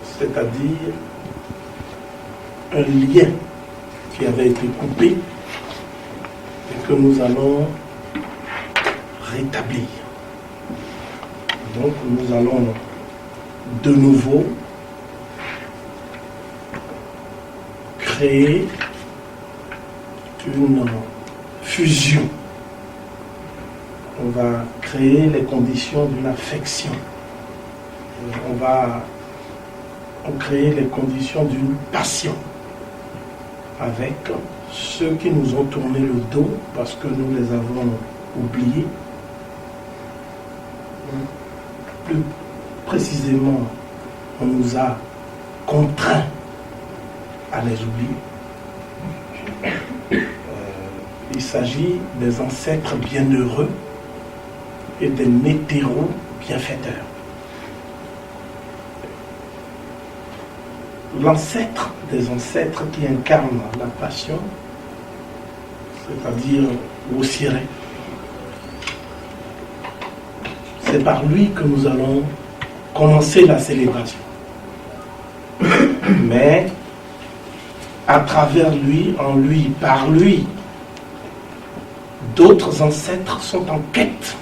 c'est-à-dire un lien qui avait été coupé et que nous allons rétablir. Donc nous allons de nouveau créer une fusion. On va créer les conditions d'une affection. On va créer les conditions d'une passion avec ceux qui nous ont tourné le dos parce que nous les avons oubliés. Plus précisément, on nous a contraints à les oublier. Il s'agit des ancêtres bienheureux et des météros bienfaiteurs. L'ancêtre des ancêtres qui incarne la passion, c'est-à-dire Wosiré, c'est par lui que nous allons commencer la célébration. Mais à travers lui, en lui, par lui, d'autres ancêtres sont en quête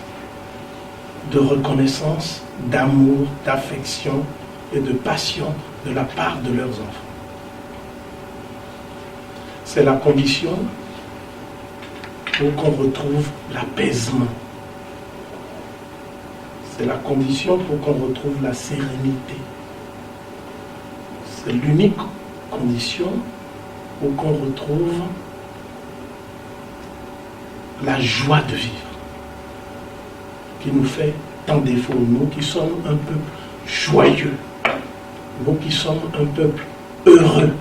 de reconnaissance, d'amour, d'affection et de passion de la part de leurs enfants. C'est la condition pour qu'on retrouve l'apaisement. C'est la condition pour qu'on retrouve la sérénité. C'est l'unique condition pour qu'on retrouve la joie de vivre qui nous fait tant défaut. Nous qui sommes un peuple joyeux, nous qui sommes un peuple heureux,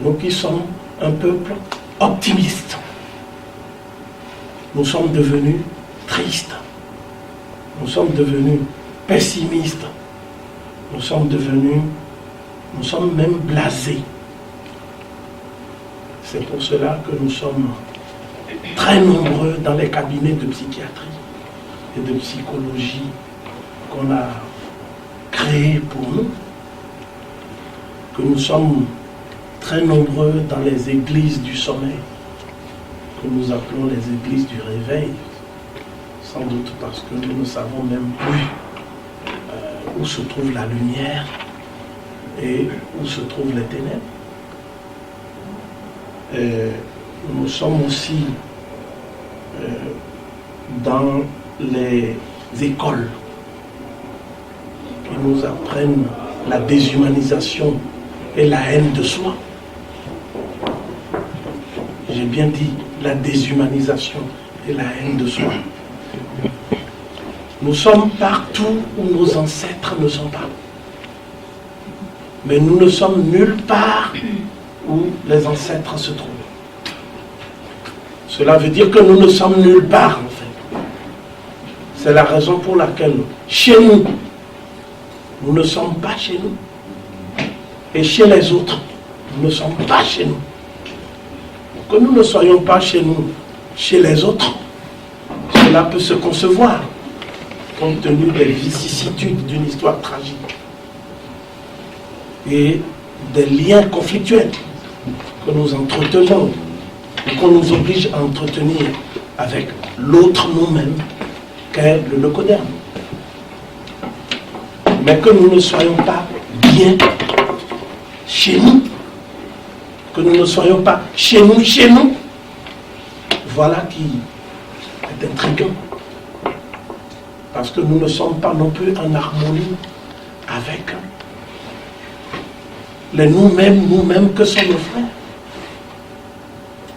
nous qui sommes un peuple optimiste, nous sommes devenus tristes, nous sommes devenus pessimistes, nous sommes même blasés. C'est pour cela que nous sommes très nombreux dans les cabinets de psychiatrie et de psychologie qu'on a créés pour nous, que nous sommes très nombreux dans les églises du sommeil, que nous appelons les églises du réveil, sans doute parce que nous ne savons même plus où se trouve la lumière et où se trouvent les ténèbres. Nous sommes aussi dans les écoles qui nous apprennent la déshumanisation et la haine de soi. J'ai bien dit la déshumanisation et la haine de soi. Nous sommes partout où nos ancêtres ne sont pas. Mais nous ne sommes nulle part où les ancêtres se trouvent. Cela veut dire que nous ne sommes nulle part, en fait. C'est la raison pour laquelle, chez nous, nous ne sommes pas chez nous. Et chez les autres, nous ne sommes pas chez nous. Que nous ne soyons pas chez nous, chez les autres, cela peut se concevoir, compte tenu des vicissitudes d'une histoire tragique et des liens conflictuels que nous entretenons et qu'on nous oblige à entretenir avec l'autre nous-mêmes qu'est le leucoderme. Mais que nous ne soyons pas bien chez nous, que nous ne soyons pas chez nous, voilà qui est intriguant. Parce que nous ne sommes pas non plus en harmonie avec les nous-mêmes que sont nos frères.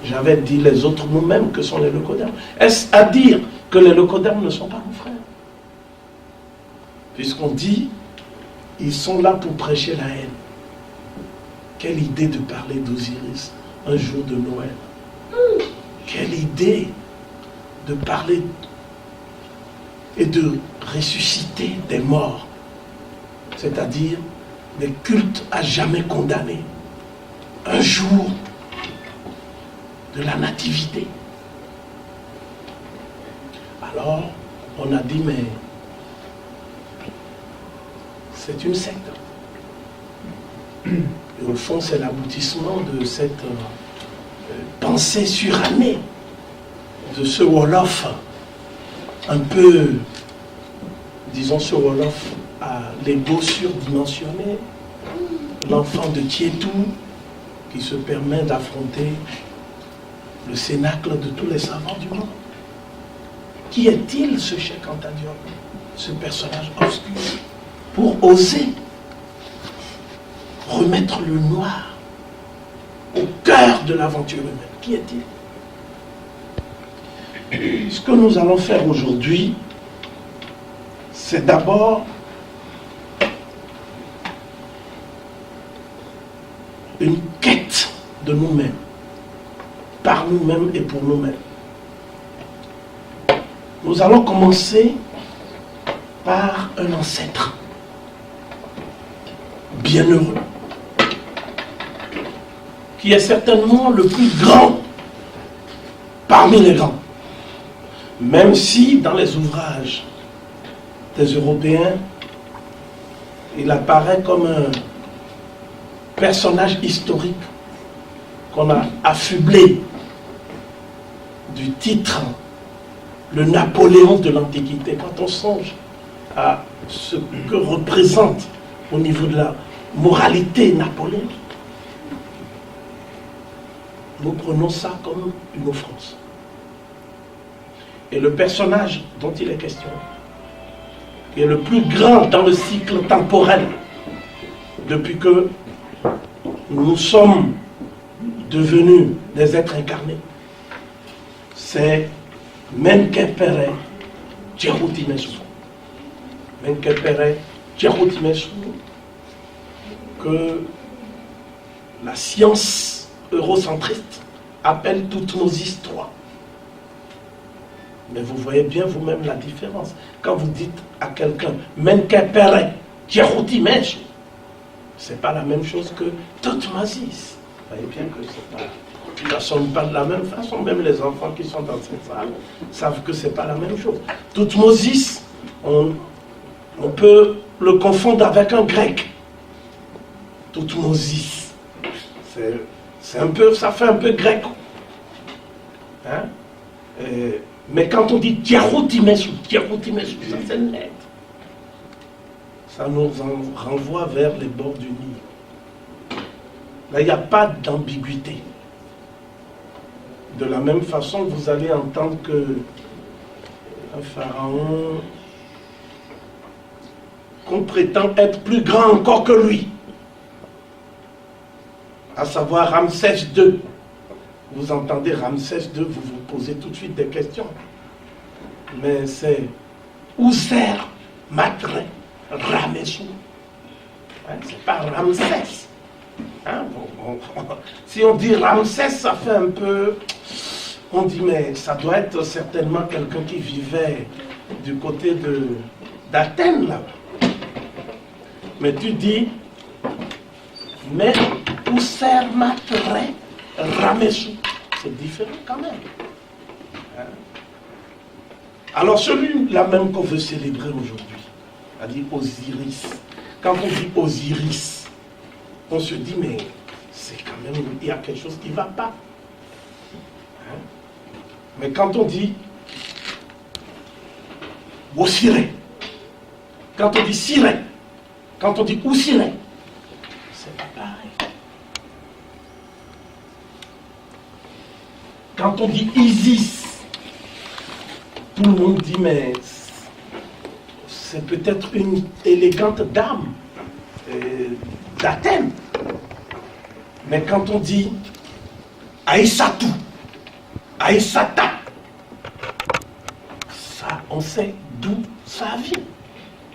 J'avais dit les autres nous-mêmes que sont les leucodermes. Est-ce à dire que les leucodermes ne sont pas nos frères? Puisqu'on dit, ils sont là pour prêcher la haine. Quelle idée de parler d'Osiris un jour de Noël. Quelle idée de parler et de ressusciter des morts, c'est-à-dire des cultes à jamais condamnés. Un jour de la nativité. Alors, on a dit, mais c'est une secte. Et au fond, c'est l'aboutissement de cette pensée surannée, de ce Wolof, un peu, disons, ce Wolof à l'ego surdimensionné, l'enfant de Tietou qui se permet d'affronter le cénacle de tous les savants du monde. Qui est-il, ce Cheikh Anta Diop, ce personnage obscur, pour oser remettre le noir au cœur de l'aventure humaine? Qui est-il? Ce que nous allons faire aujourd'hui, c'est d'abord une quête de nous-mêmes, par nous-mêmes et pour nous-mêmes. Nous allons commencer par un ancêtre bienheureux, qui est certainement le plus grand parmi les grands. Même si dans les ouvrages des Européens, il apparaît comme un personnage historique qu'on a affublé du titre le Napoléon de l'Antiquité. Quand on songe à ce que représente au niveau de la moralité Napoléon, nous prenons ça comme une offense. Et le personnage dont il est question, qui est le plus grand dans le cycle temporel, depuis que nous sommes devenus des êtres incarnés, c'est Menkepere Djeroutimessou. Menkepere Djeroutimessou, que la science eurocentriste appelle Toutmoses III. Mais vous voyez bien vous-même la différence. Quand vous dites à quelqu'un Menkepere Djeroutimessou, c'est pas la même chose que Toutmoses. Vous voyez bien que c'est pas... Ils ne sonne pas de la même façon. Même les enfants qui sont dans cette salle savent que ce n'est pas la même chose. Toutmoses, on peut le confondre avec un grec. Toutmoses, c'est un peu, ça fait un peu grec. Hein? Mais quand on dit Djeroutimessou, ça c'est net. Ça nous renvoie vers les bords du Nil. Là, il n'y a pas d'ambiguïté. De la même façon, vous allez entendre qu'un pharaon, qu'on prétend être plus grand encore que lui, à savoir Ramsès II. Vous entendez Ramsès II, vous vous posez tout de suite des questions. Mais c'est Ouser Matre Ramessou. Hein, c'est pas Ramsès. Hein, si on dit Ramsès, ça fait un peu... On dit, mais ça doit être certainement quelqu'un qui vivait du côté d'Athènes, là. Mais tu dis, mais Ouser Matre Ramessou. C'est différent quand même. Hein? Alors celui-là même qu'on veut célébrer aujourd'hui, c'est-à-dire Osiris. Quand on dit Osiris, on se dit, mais c'est quand même, il y a quelque chose qui ne va pas. Hein? Mais quand on dit Osiré, quand on dit Siré, quand on dit Ousiré, c'est pas pareil. Quand on dit Isis, tout le monde dit, mais c'est peut-être une élégante dame d'Athènes. Mais quand on dit Aïssatou, Aïssata, ça, on sait d'où ça vient.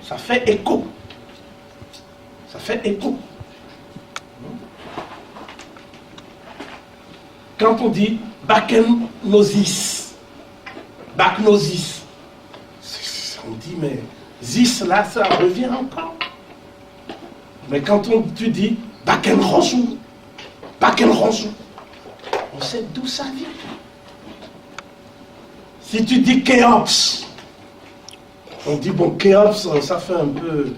Ça fait écho. Ça fait écho. Quand on dit Baknosis, Baknosis, on dit, mais Zis, là, ça revient encore. Mais quand tu dis Bakenronsou, Bakenronsou, on sait d'où ça vient. Si tu dis Khéops, on dit, bon, Khéops, ça fait un peu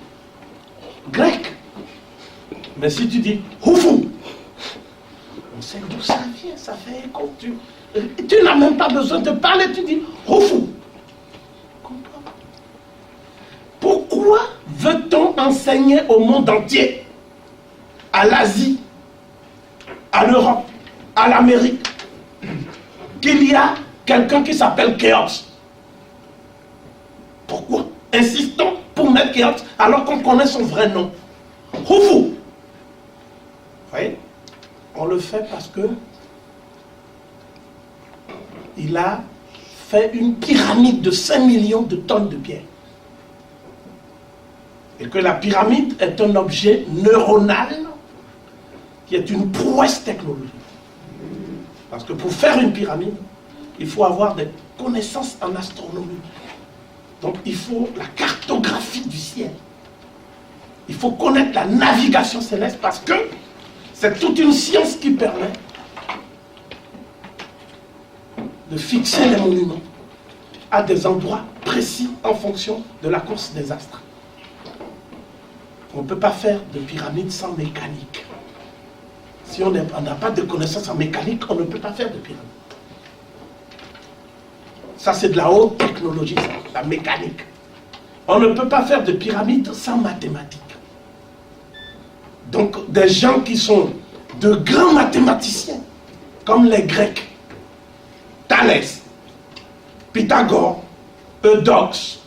grec. Mais si tu dis Houfou, on sait d'où ça vient, ça fait écho. Tu n'as même pas besoin de parler, tu dis Houfou. Pourquoi veut-on enseigner au monde entier, à l'Asie, à l'Europe, à l'Amérique, qu'il y a quelqu'un qui s'appelle Khéops? Pourquoi insistons pour mettre Khéops alors qu'on connaît son vrai nom? Houfou. Vous voyez? On le fait parce que il a fait une pyramide de 5 millions de tonnes de pierre. Et que la pyramide est un objet neuronal qui est une prouesse technologique. Parce que pour faire une pyramide, il faut avoir des connaissances en astronomie. Donc il faut la cartographie du ciel. Il faut connaître la navigation céleste parce que c'est toute une science qui permet de fixer les monuments à des endroits précis en fonction de la course des astres. On ne peut pas faire de pyramide sans mécanique. Si on n'a pas de connaissances en mécanique, on ne peut pas faire de pyramide. Ça, c'est de la haute technologie, ça, la mécanique. On ne peut pas faire de pyramide sans mathématiques. Donc, des gens qui sont de grands mathématiciens, comme les Grecs, Thalès, Pythagore, Eudoxe,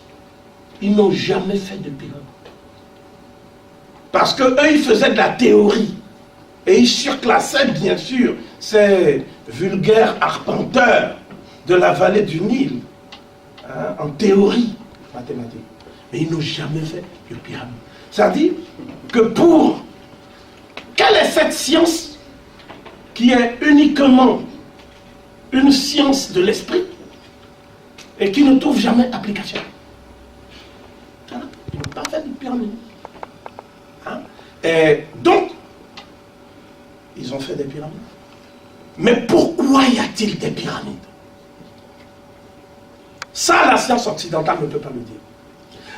ils n'ont jamais fait de pyramide. Parce qu'eux, ils faisaient de la théorie. Et ils surclassaient, bien sûr, ces vulgaires arpenteurs de la vallée du Nil, hein, en théorie mathématique. Mais ils n'ont jamais fait de pyramide. Ça dit que pour... Quelle est cette science qui est uniquement une science de l'esprit et qui ne trouve jamais application? Voilà. Ils n'ont pas fait de pyramide. Hein? Et donc, ils ont fait des pyramides. Mais pourquoi y a-t-il des pyramides? Ça, la science occidentale ne peut pas nous dire.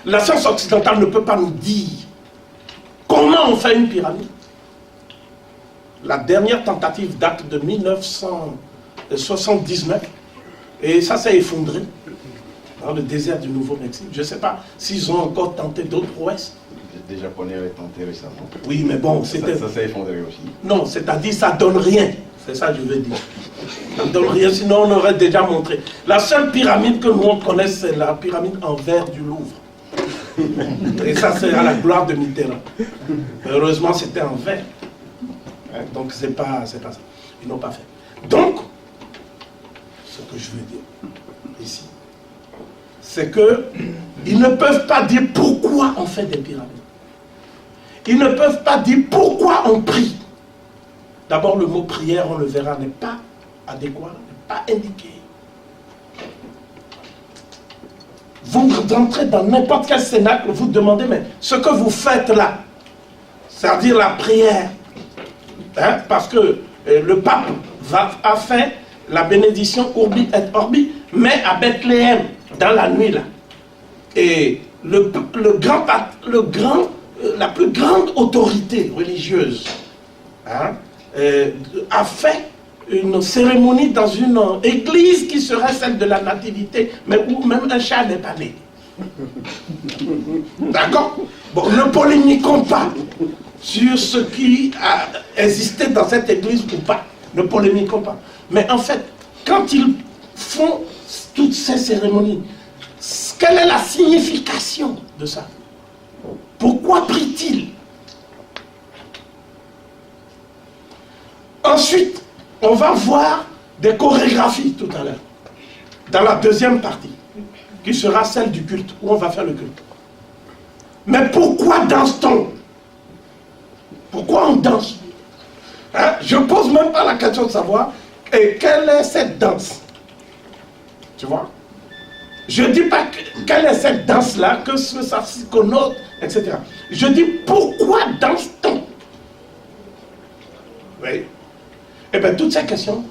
La science occidentale ne peut pas nous dire comment on fait une pyramide. La dernière tentative date de 1979 et ça s'est effondré dans le désert du Nouveau-Mexique. Je ne sais pas s'ils ont encore tenté d'autres prouesses. Les Japonais avaient tenté récemment. Oui, mais bon, c'était... Ça s'est effondré aussi. Non, c'est-à-dire ça ne donne rien. C'est ça que je veux dire. Ça ne donne rien, sinon on aurait déjà montré. La seule pyramide que nous on connaît, c'est la pyramide en verre du Louvre. Et ça, c'est à la gloire de Mitterrand. Heureusement, c'était en verre. Donc, c'est pas ça. Ils n'ont pas fait. Donc, ce que je veux dire ici, c'est qu'ils ne peuvent pas dire pourquoi on fait des pyramides. Ils ne peuvent pas dire pourquoi on prie. D'abord, le mot prière, on le verra, n'est pas adéquat, n'est pas indiqué. Vous rentrez dans n'importe quel cénacle, vous demandez, mais ce que vous faites là, c'est-à-dire la prière, hein, parce que le pape a fait la bénédiction Urbi et Orbi, mais à Bethléem, dans la nuit là. Et la plus grande autorité religieuse, hein, a fait une cérémonie dans une église qui serait celle de la nativité, mais où même un chat n'est pas né. D'accord? Bon, ne polémiquons pas sur ce qui a existé dans cette église ou pas. Ne polémiquons pas. Mais en fait, quand ils font toutes ces cérémonies, quelle est la signification de ça? Pourquoi prient-ils? Ensuite, on va voir des chorégraphies tout à l'heure, dans la deuxième partie, qui sera celle du culte, où on va faire le culte. Mais pourquoi danse-t-on? Pourquoi on danse? Hein? Je ne pose même pas la question de savoir quelle est cette danse. Tu vois? Je ne dis pas quelle est cette danse-là, que ça s'y connote, etc. Je dis pourquoi danse-t-on? Oui. Eh bien, toutes ces questions,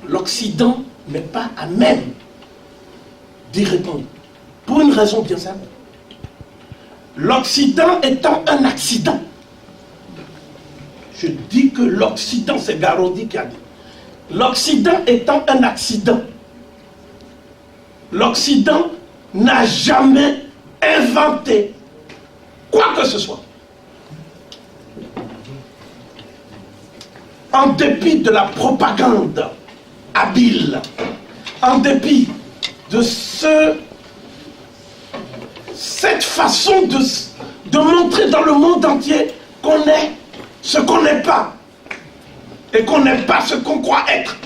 l'Occident n'est pas à même d'y répondre. Pour une raison bien simple. L'Occident étant un accident, Je dis que l'Occident, c'est Garaudy qui a dit. L'Occident étant un accident, l'Occident n'a jamais inventé quoi que ce soit. En dépit de la propagande habile, en dépit de cette façon de montrer dans le monde entier qu'on est ce qu'on n'est pas et qu'on n'est pas ce qu'on croit être.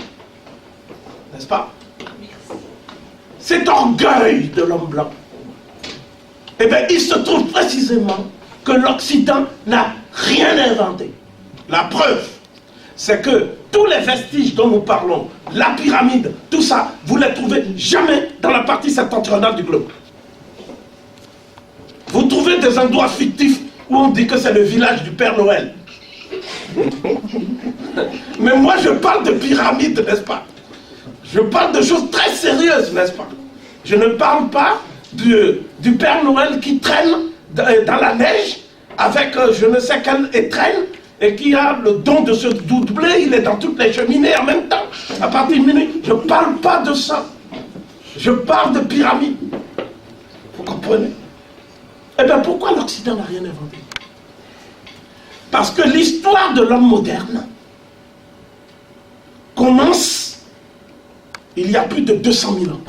N'est-ce pas? Cet orgueil de l'homme blanc, eh bien, il se trouve précisément que l'Occident n'a rien inventé. La preuve, c'est que tous les vestiges dont nous parlons, la pyramide, tout ça, vous ne les trouvez jamais dans la partie septentrionale du globe. Vous trouvez des endroits fictifs où on dit que c'est le village du Père Noël. Mais moi, je parle de pyramides, n'est-ce pas? Je parle de choses très sérieuses, n'est-ce pas? Je ne parle pas du Père Noël qui traîne dans la neige avec je ne sais quelle étrenne et qui a le don de se doubler, il est dans toutes les cheminées en même temps, à partir de minuit. Je ne parle pas de ça. Je parle de pyramides. Vous comprenez? Eh bien, pourquoi l'Occident n'a rien inventé? Parce que l'histoire de l'homme moderne commence il y a plus de 200 000 ans.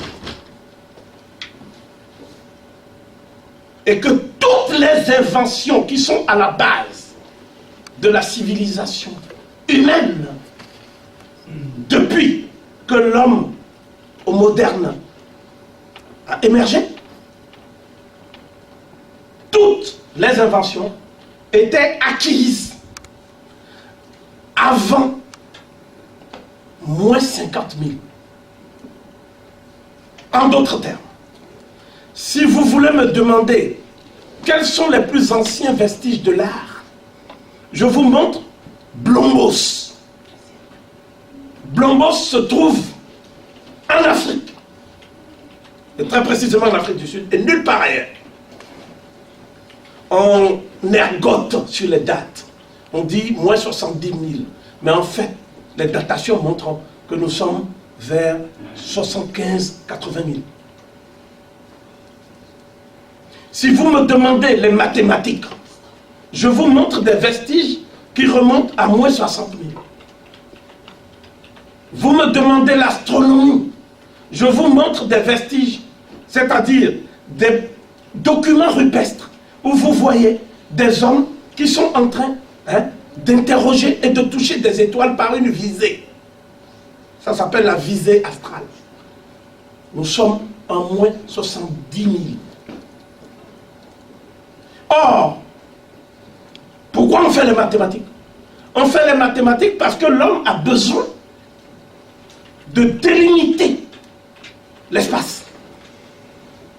Et que toutes les inventions qui sont à la base de la civilisation humaine, depuis que l'homme moderne a émergé, toutes les inventions étaient acquises avant moins 50 000. En d'autres termes, si vous voulez me demander quels sont les plus anciens vestiges de l'art, je vous montre Blombos. Blombos se trouve en Afrique, et très précisément en Afrique du Sud, et nulle part ailleurs. On ergote sur les dates. On dit moins 70 000. Mais en fait, les datations montrent que nous sommes vers 75 000 – 80 000. Si vous me demandez les mathématiques, je vous montre des vestiges qui remontent à moins 60 000. Vous me demandez l'astronomie, je vous montre des vestiges, c'est-à-dire des documents rupestres, où vous voyez des hommes qui sont en train d'interroger et de toucher des étoiles par une visée. Ça s'appelle la visée astrale. Nous sommes en moins 70 000. Or, pourquoi on fait les mathématiques? On fait les mathématiques parce que l'homme a besoin de délimiter l'espace.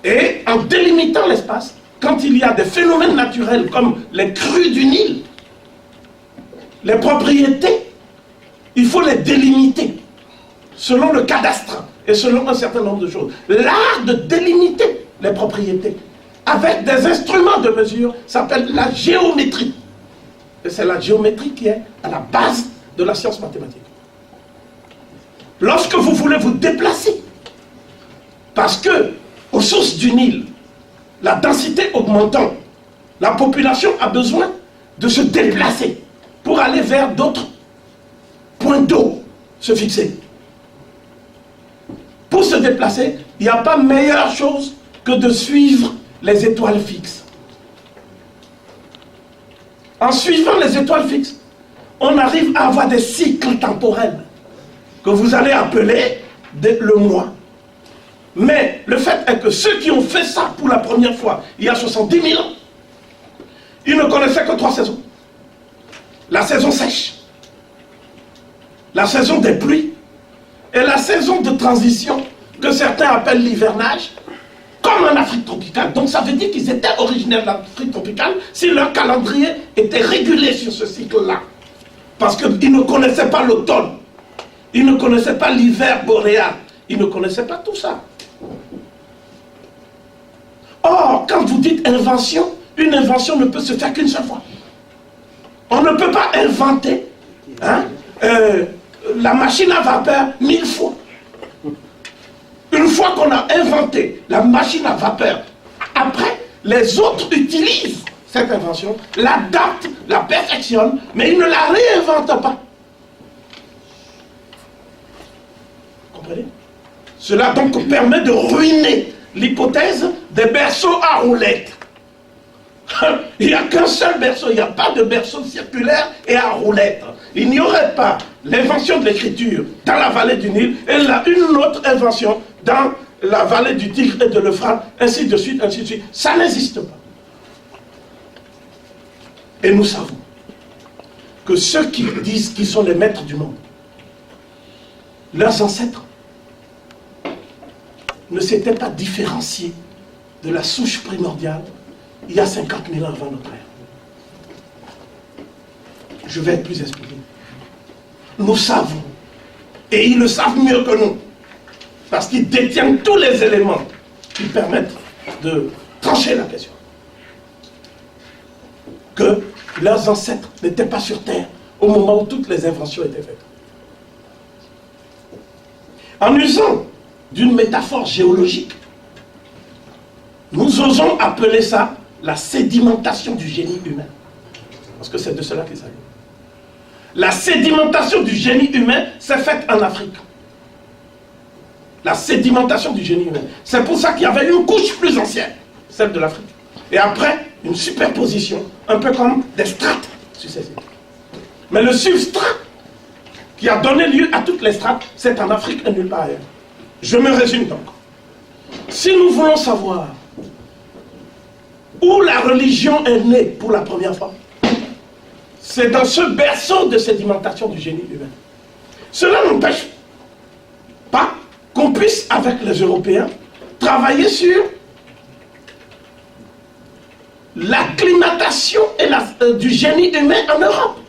Et en délimitant l'espace, quand il y a des phénomènes naturels comme les crues du Nil, les propriétés, il faut les délimiter selon le cadastre et selon un certain nombre de choses. L'art de délimiter les propriétés avec des instruments de mesure s'appelle la géométrie. Et c'est la géométrie qui est à la base de la science mathématique. Lorsque vous voulez vous déplacer, parce que aux sources du Nil, la densité augmentant, la population a besoin de se déplacer pour aller vers d'autres points d'eau, se fixer. Pour se déplacer, il n'y a pas meilleure chose que de suivre les étoiles fixes. En suivant les étoiles fixes, on arrive à avoir des cycles temporels que vous allez appeler le mois. Mais le fait est que ceux qui ont fait ça pour la première fois, il y a 70 000 ans, ils ne connaissaient que 3 saisons. La saison sèche, la saison des pluies et la saison de transition que certains appellent l'hivernage, comme en Afrique tropicale. Donc ça veut dire qu'ils étaient originaires d'Afrique tropicale si leur calendrier était régulé sur ce cycle-là. Parce qu'ils ne connaissaient pas l'automne, ils ne connaissaient pas l'hiver boréal, ils ne connaissaient pas tout ça. Or, quand vous dites invention, une invention ne peut se faire qu'une seule fois. On ne peut pas inventer la machine à vapeur 1000 fois. Une fois qu'on a inventé la machine à vapeur, après, les autres utilisent cette invention, l'adaptent, la perfectionnent, mais ils ne la réinventent pas. Vous comprenez? Cela donc permet de ruiner l'hypothèse des berceaux à roulettes. Il n'y a qu'un seul berceau, il n'y a pas de berceau circulaire et à roulettes. Il n'y aurait pas l'invention de l'écriture dans la vallée du Nil et une autre invention dans la vallée du Tigre et de l'Euphrate, ainsi de suite, ainsi de suite. Ça n'existe pas. Et nous savons que ceux qui disent qu'ils sont les maîtres du monde, leurs ancêtres, ne s'étaient pas différenciés de la souche primordiale il y a 50 000 ans avant notre ère. Je vais être plus expliqué. Nous savons, et ils le savent mieux que nous, parce qu'ils détiennent tous les éléments qui permettent de trancher la question, que leurs ancêtres n'étaient pas sur Terre au moment où toutes les inventions étaient faites. En usant d'une métaphore géologique, nous osons appeler ça la sédimentation du génie humain. Parce que c'est de cela qu'il s'agit. La sédimentation du génie humain s'est faite en Afrique. La sédimentation du génie humain. C'est pour ça qu'il y avait une couche plus ancienne, celle de l'Afrique. Et après, une superposition, un peu comme des strates successives. Mais le substrat qui a donné lieu à toutes les strates, c'est en Afrique et nulle part ailleurs. Je me résume donc. Si nous voulons savoir où la religion est née pour la première fois, c'est dans ce berceau de sédimentation du génie humain. Cela n'empêche pas qu'on puisse, avec les Européens, travailler sur l'acclimatation du génie humain en Europe.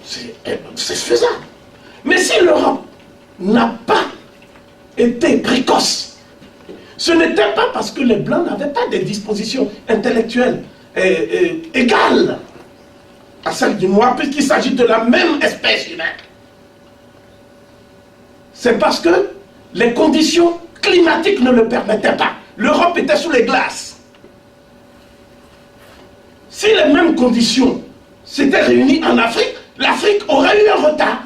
C'est faisable. Mais si l'Europe n'a pas été précoce, ce n'était pas parce que les Blancs n'avaient pas des dispositions intellectuelles égales à celles du Noir, puisqu'il s'agit de la même espèce humaine. C'est parce que les conditions climatiques ne le permettaient pas. L'Europe était sous les glaces. Si les mêmes conditions s'étaient réunies en Afrique, l'Afrique aurait eu un retard.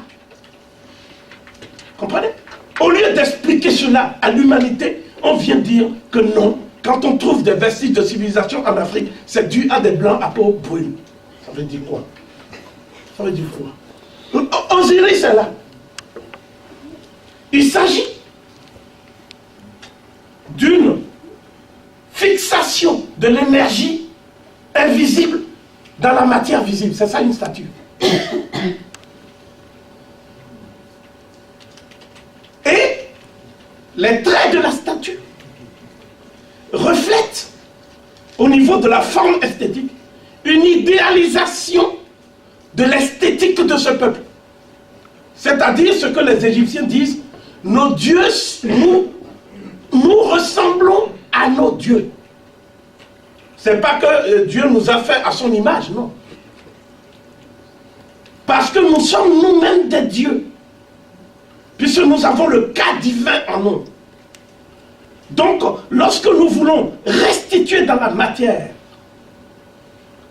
Comprenez? Au lieu d'expliquer cela à l'humanité, on vient dire que non, quand on trouve des vestiges de civilisation en Afrique, c'est dû à des blancs à peau brune. Ça veut dire quoi? Ça veut dire quoi? Osiris est là. Il s'agit d'une fixation de l'énergie invisible dans la matière visible. C'est ça une statue. Et les traits de la statue reflètent, au niveau de la forme esthétique, une idéalisation de l'esthétique de ce peuple. C'est-à-dire ce que les Égyptiens disent, nos dieux, nous ressemblons à nos dieux. C'est pas que Dieu nous a fait à son image, non. Parce que nous sommes nous-mêmes des dieux. Puisque nous avons le cas divin en nous. Donc, lorsque nous voulons restituer dans la matière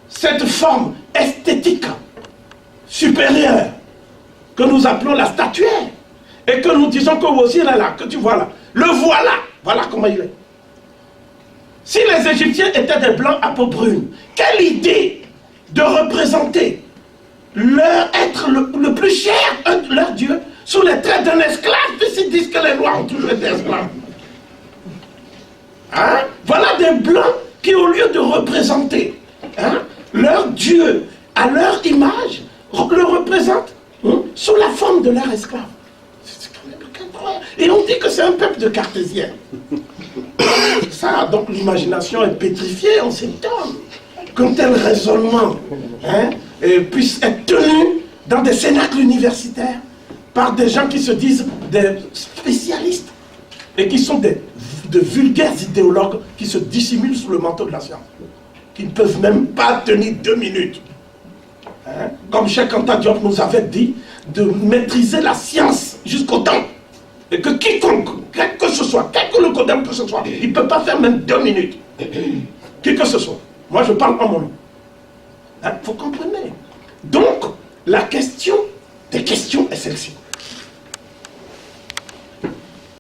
cette forme esthétique supérieure que nous appelons la statuaire, et que nous disons que Osiris est là, que tu vois là, le voilà, voilà comment il est. Si les Égyptiens étaient des blancs à peau brune, quelle idée de représenter leur être le plus cher, leur Dieu, sous les traits d'un esclave, puisqu'ils disent que les Noirs ont toujours été esclaves. Hein? Voilà des blancs qui, au lieu de représenter leur Dieu à leur image, le représentent sous la forme de leur esclave. C'est quand même incroyable. Et on dit que c'est un peuple de cartésiens. Ça, donc l'imagination est pétrifiée, on s'étonne qu'un tel raisonnement puisse être tenu dans des cénacles universitaires par des gens qui se disent des spécialistes et qui sont de vulgaires idéologues qui se dissimulent sous le manteau de la science, qui ne peuvent même pas tenir 2 minutes Hein? Comme Cheikh Anta Diop nous avait dit, de maîtriser la science jusqu'au temps. Et que quiconque, quel que ce soit, quel que le codem que ce soit, il ne peut pas faire même 2 minutes. Qui que ce soit. Moi, je parle en mon nom. Hein? Vous comprenez? Donc, la question des questions est celle-ci.